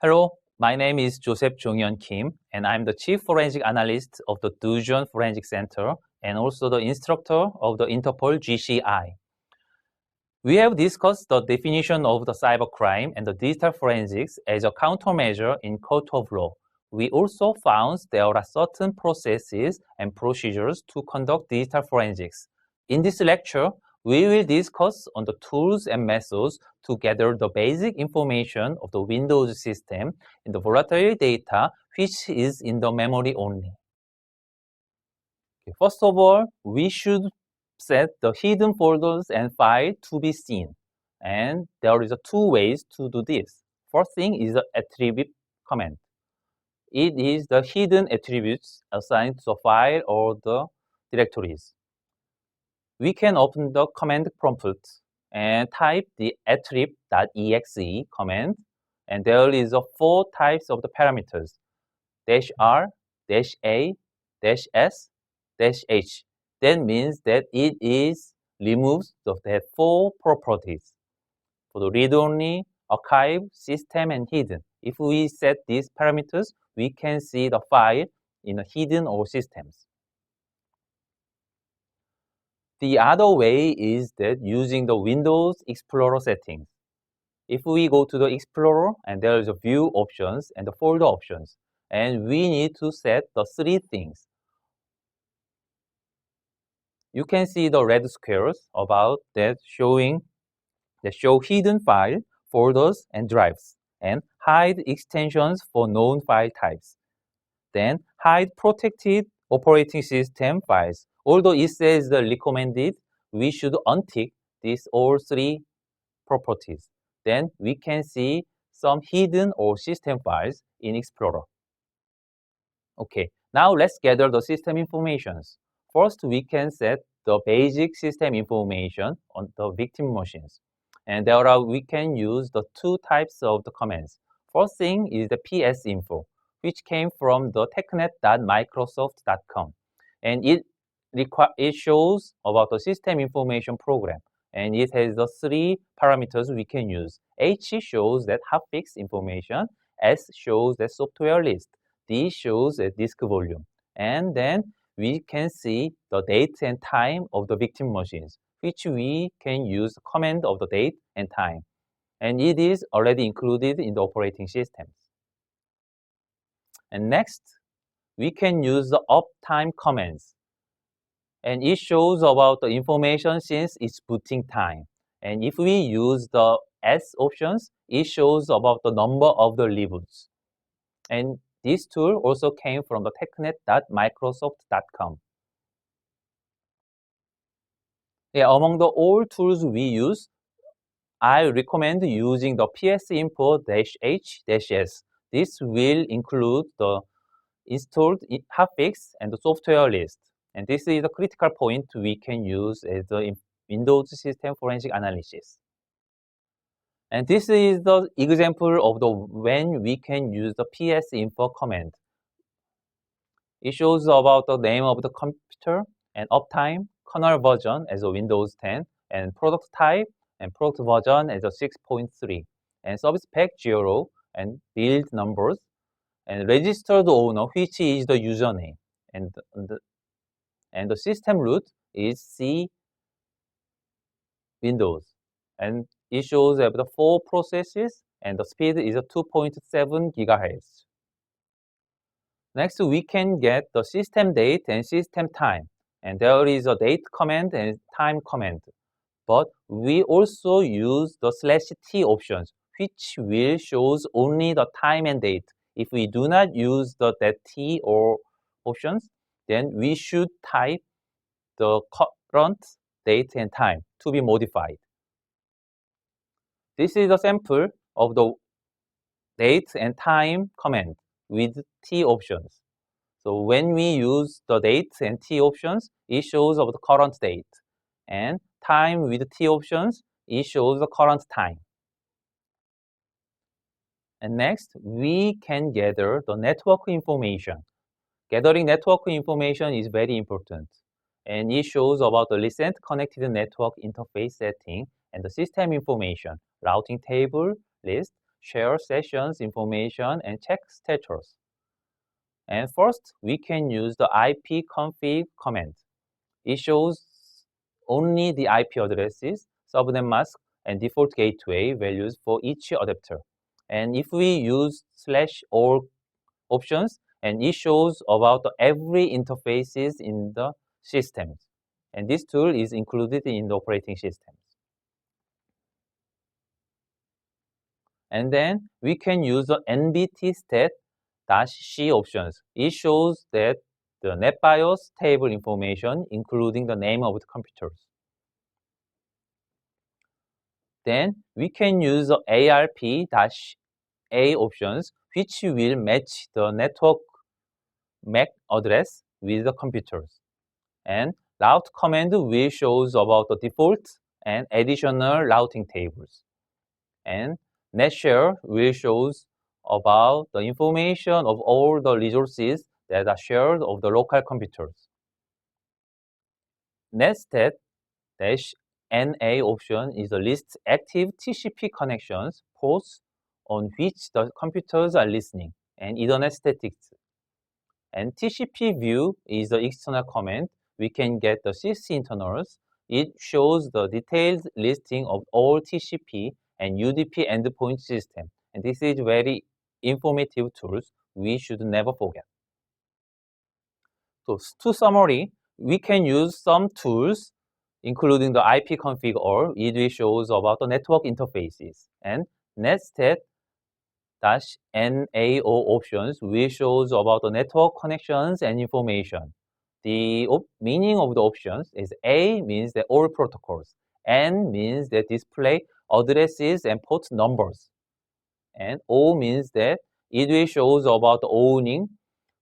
Hello, my name is Joseph Jonghyun Kim, and I'm the Chief Forensic Analyst of the Dujeon Forensic Center and also the instructor of the Interpol GCI. We have discussed the definition of the cybercrime and the digital forensics as a countermeasure in court of law. We also found there are certain processes and procedures to conduct digital forensics. In this lecture, we will discuss on the tools and methods to gather the basic information of the Windows system in the volatile data which is in the memory only. Okay, first of all, we should set the hidden folders and files to be seen. And there is two ways to do this. First thing is the attribute command. It is the hidden attributes assigned to the file or the directories. We can open the command prompt and type the attrib.exe command, and there is 4 types of the parameters: -r, -a, -s, -h. That means that it is removes that 4 properties for the read-only, archive, system, and hidden. If we set these parameters, we can see the file in a hidden or systems. The other way is that using the Windows Explorer settings. If we go to the Explorer and there is a view options and the folder options, and we need to set the 3 things. You can see the red squares about that show hidden file, folders, and drives, and hide extensions for known file types. Then hide protected operating system files. Although it says the recommended, we should untick these all 3 properties. Then we can see some hidden or system files in Explorer. Okay, now let's gather the system informations. First, we can set the basic system information on the victim machines. And we can use the 2 types of the commands. First thing is the psinfo, which came from the technet.microsoft.com. And it shows about the system information program. And it has the 3 parameters we can use. H shows that hotfix information. S shows the software list. D shows a disk volume. And then we can see the date and time of the victim machines, which we can use the command of the date and time. And it is already included in the operating systems. And next, we can use the uptime commands. And it shows about the information since its booting time. And if we use the S options, it shows about the number of the reboots. And this tool also came from the technet.microsoft.com. Yeah, among the all tools we use, I recommend using the psinfo-h-s. This will include the installed hotfix and the software list. And this is a critical point we can use as the Windows system forensic analysis. And this is the example of when we can use the psinfo command. It shows about the name of the computer and uptime, kernel version as a Windows 10, and product type and product version as a 6.3, and service pack 0, and build numbers, and registered owner, which is the username, and the system root is C Windows, and it shows the 4 processes, and the speed is 2.7 GHz. Next, we can get the system date and system time, and there is a date command and time command. But we also use the /t options, which will shows only the time and date. If we do not use the .t or options, then we should type the current date and time to be modified. This is a sample of the date and time command with T options. So when we use the date and T options, it shows of the current date. And time with T options, it shows the current time. And next, we can gather the network information. Gathering network information is very important. And it shows about the recent connected network interface setting and the system information, routing table list, share sessions information, and check status. And first, we can use the ipconfig command. It shows only the IP addresses, subnet mask, and default gateway values for each adapter. And if we use /all options, and it shows about every interfaces in the systems. And this tool is included in the operating systems. And then we can use the nbtstat-c options. It shows that the NetBIOS table information, including the name of the computers. Then we can use the arp-a options, which will match the network MAC address with the computers. And route command will show about the default and additional routing tables. And netshare will show about the information of all the resources that are shared of the local computers. netstat-na option is the list active TCP connections ports on which the computers are listening, and Ethernet statistics. And TCP view is the external command. We can get the sys internals. It shows the detailed listing of all TCP and UDP endpoint system. And this is very informative tools we should never forget. So to summary, we can use some tools, including the ipconfig all. It shows about the network interfaces. And netstat-nao options will shows about the network connections and information. The meaning of the options is A means that all protocols, N means that display addresses and port numbers, and O means that it will shows about owning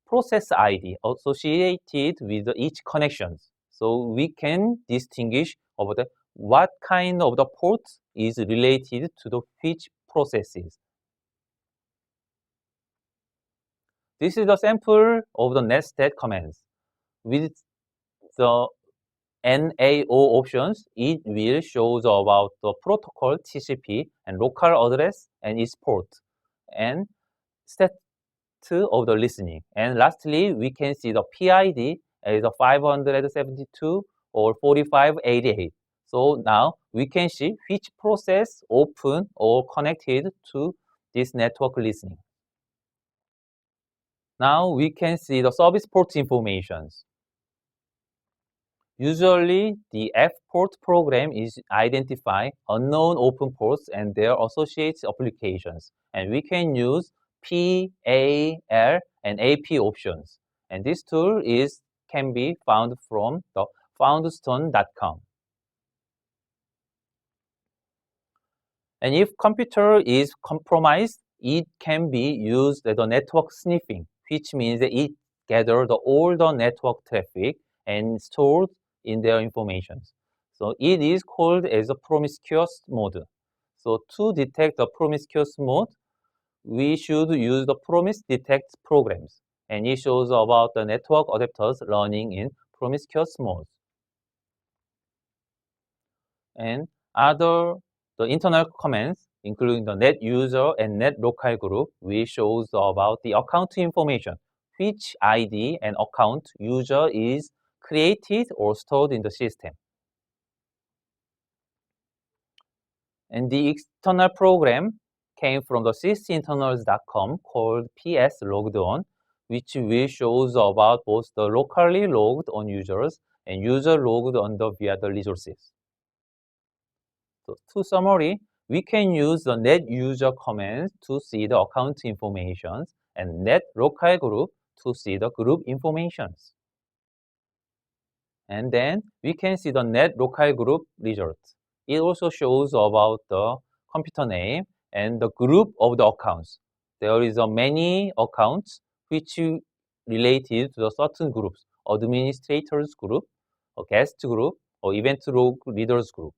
process ID associated with each connections. So we can distinguish about what kind of the port is related to the which processes. This is a sample of the netstat commands. With the NAO options, it will show about the protocol TCP and local address and its port, and stat of the listening. And lastly, we can see the PID as a 572 or 4588. So now we can see which process open or connected to this network listening. Now we can see the service port informations. Usually, the F-port program is identify unknown open ports and their associated applications. And we can use P, A, L, and AP options. And this tool can be found from the foundstone.com. And if computer is compromised, it can be used as a network sniffing, which means that it gathers all the network traffic and stored in their information. So it is called as a promiscuous mode. So to detect the promiscuous mode, we should use the promise detect programs. And it shows about the network adapters running in promiscuous mode. And the internal commands, including the net user and net local group, will shows about the account information, which ID and account user is created or stored in the system. And the external program came from the sysinternals.com called PS logged on, which will shows about both the locally logged on users and user logged on via the resources. So to summary, we can use the net user commands to see the account information and net local group to see the group informations. And then we can see the net local group results. It also shows about the computer name and the group of the accounts. There is many accounts which related to the certain groups, administrators group, or guest group, or event log leaders group.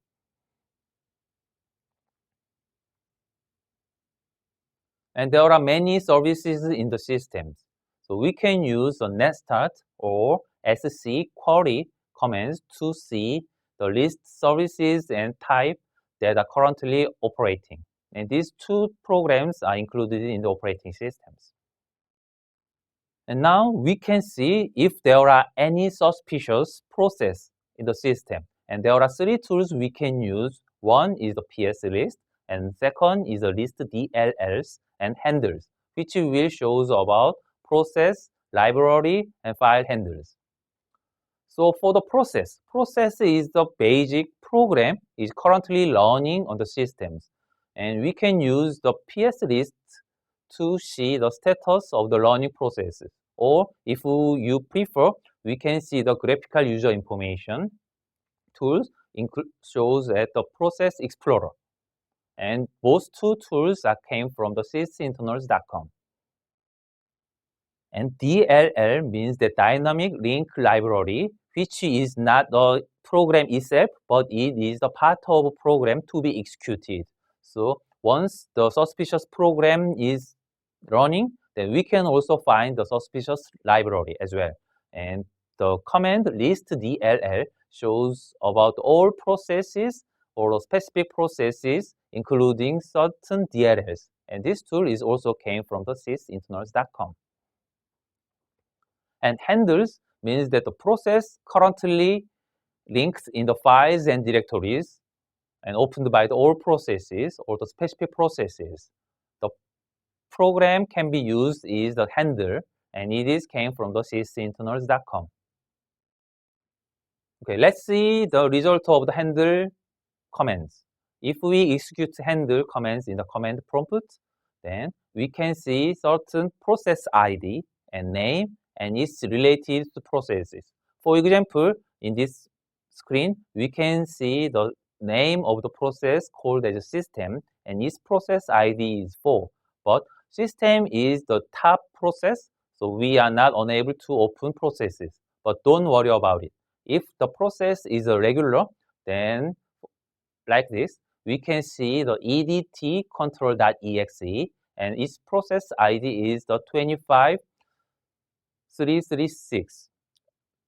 And there are many services in the systems. So we can use the netstart or sc query commands to see the list services and type that are currently operating. And these two programs are included in the operating systems. And now we can see if there are any suspicious process in the system. And there are three tools we can use. One is the PS list, and second is the list DLLs and handles, which will show about process, library, and file handles. So for the process is the basic program is currently running on the systems. And we can use the PS list to see the status of the running processes. Or if you prefer, we can see the graphical user information tools shows at the Process Explorer. And both two tools came from the sysinternals.com. And DLL means the Dynamic Link Library, which is not the program itself, but it is the part of a program to be executed. So once the suspicious program is running, then we can also find the suspicious library as well. And the command list DLL shows about all processes or specific processes, including certain DLLs. And this tool is also came from the sysinternals.com. And handles means that the process currently linked in the files and directories and opened by the all processes or the specific processes. The program can be used is the handle, and it is came from the sysinternals.com. Okay, let's see the result of the handle commands. If we execute handle commands in the command prompt, then we can see certain process ID and name and its related to processes. For example, in this screen, we can see the name of the process called as a system, and its process ID is 4. But system is the top process, so we are not unable to open processes. But don't worry about it. If the process is a regular, then like this, we can see the edt control.exe, and its process ID is the 25336,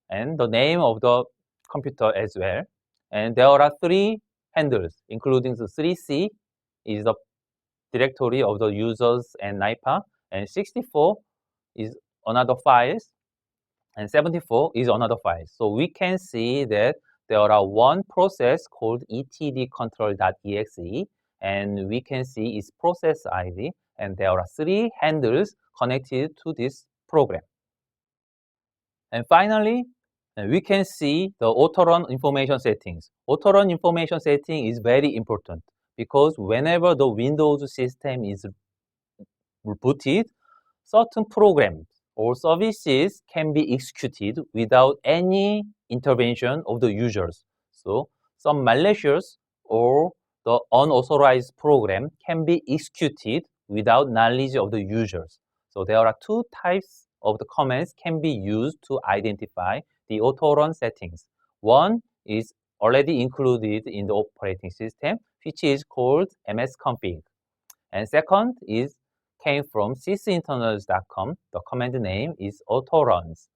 and the name of the computer as well. And there are 3 handles, including the 3C is the directory of the users and NIPA, and 64 is another files, and 74 is another file. So we can see that there are one process called etdcontrol.exe, and we can see its process ID, and there are 3 handles connected to this program. And finally, we can see the auto-run information settings. Auto-run information setting is very important because whenever the Windows system is booted, certain programs or services can be executed without any intervention of the users. So some malicious or the unauthorized program can be executed without knowledge of the users. So there are 2 types of the commands can be used to identify the auto-run settings. One is already included in the operating system, which is called msconfig. And second is came from sysinternals.com. The command name is autoruns.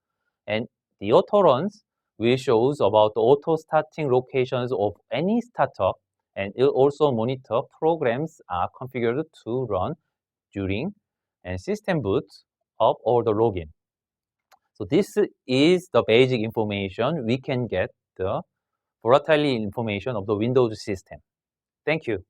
And the autoruns will show about the auto starting locations of any startup, and it also monitor programs are configured to run during and system boot up or the login. So this is the basic information we can get the volatile information of the Windows system. Thank you.